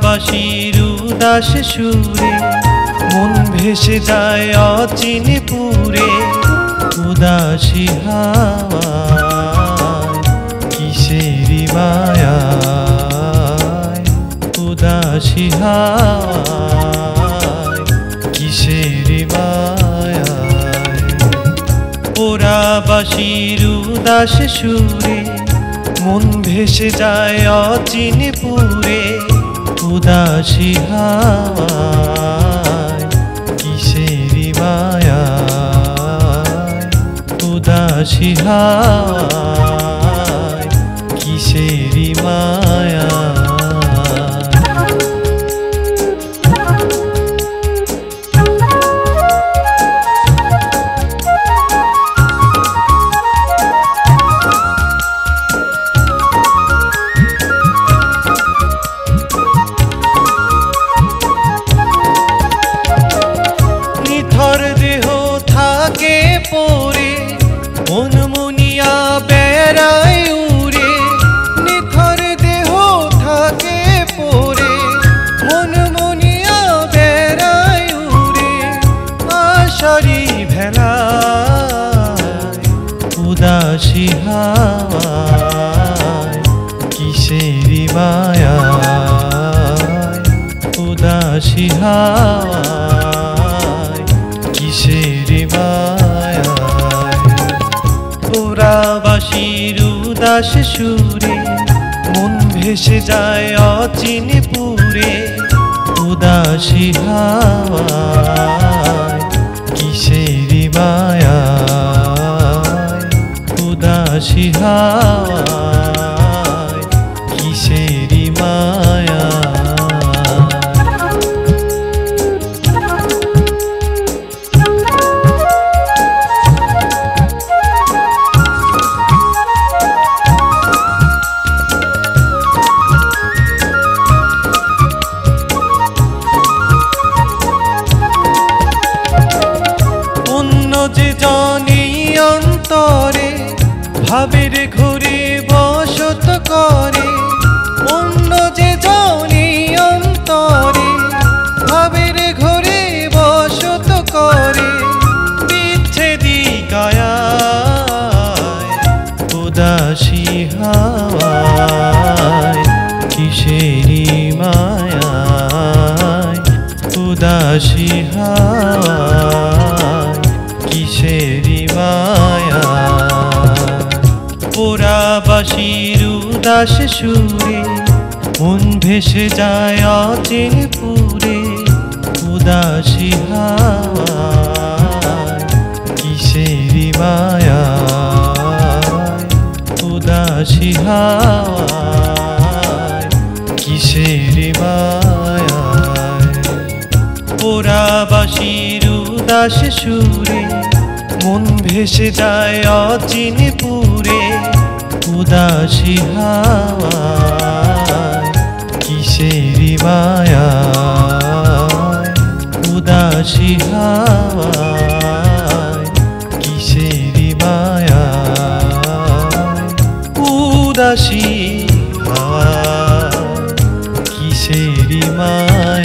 বাঁশির উদাস সুরে মন ভেসে যায় অচিনে পুরে। উদাসী হাওয়ায় কিসেরি মায়ায়, উদাসী হাওয়ায় কিসেরি মায়ায়। ওরা বাঁশির উদাস সুরে মন ভেসে যায় অচিনে পুরে। উদাসী হাওয়ায় কিসেরি মায়ায়, উদাসী হাওয়ায় কিসেরি মায়ায়। দেহ থাকে পরে মন মুনিয়া বেড়ায় উড়ে। নিথর দেহ থাকে পরে মন মুনিয়া বেড়ায় উড়ে। আশারি ভেলায় উদাসী হাওয়ায় কিসেরি মায়ায়, উদাসী হাওয়ায় কিসেরি মায়ায়। ওরা বাঁশির উদাস সুরে মন ভেসে যায় অচিনে পুরে। উদাসী হাওয়ায় কিসেরি মায়ায়, উদাসী হাওয়ায় কিসেরি মায়ায়। যে জানি অন্তরে ভাবের ঘুরে বসত করে। অন্য যে জানি অন্তরে ভাবের ঘুরে বসত করে। বিচ্ছেদি কায়ায় উদাসী হাওয়ায় কিসেরি মায়ায়, উদাসী হাওয়ায় কিসেরি মায়ায়। ওরা বাঁশির উদাস সুরে মন ভেসে যায় অচিনে পুরে। উদাসী হাওয়ায় কিসেরি মায়ায়, উদাসী হাওয়ায় কিসেরি মায়ায়। ওরা বাঁশির উদাস সুরে মন ভেসে যায় অচিনে পুরে। উদাসী হাওয়ায় কিসেরি মায়ায়, উদাসী হাওয়ায় কিসেরি মায়ায়। উদাসী হাওয়ায় কিসেরি মায়ায়।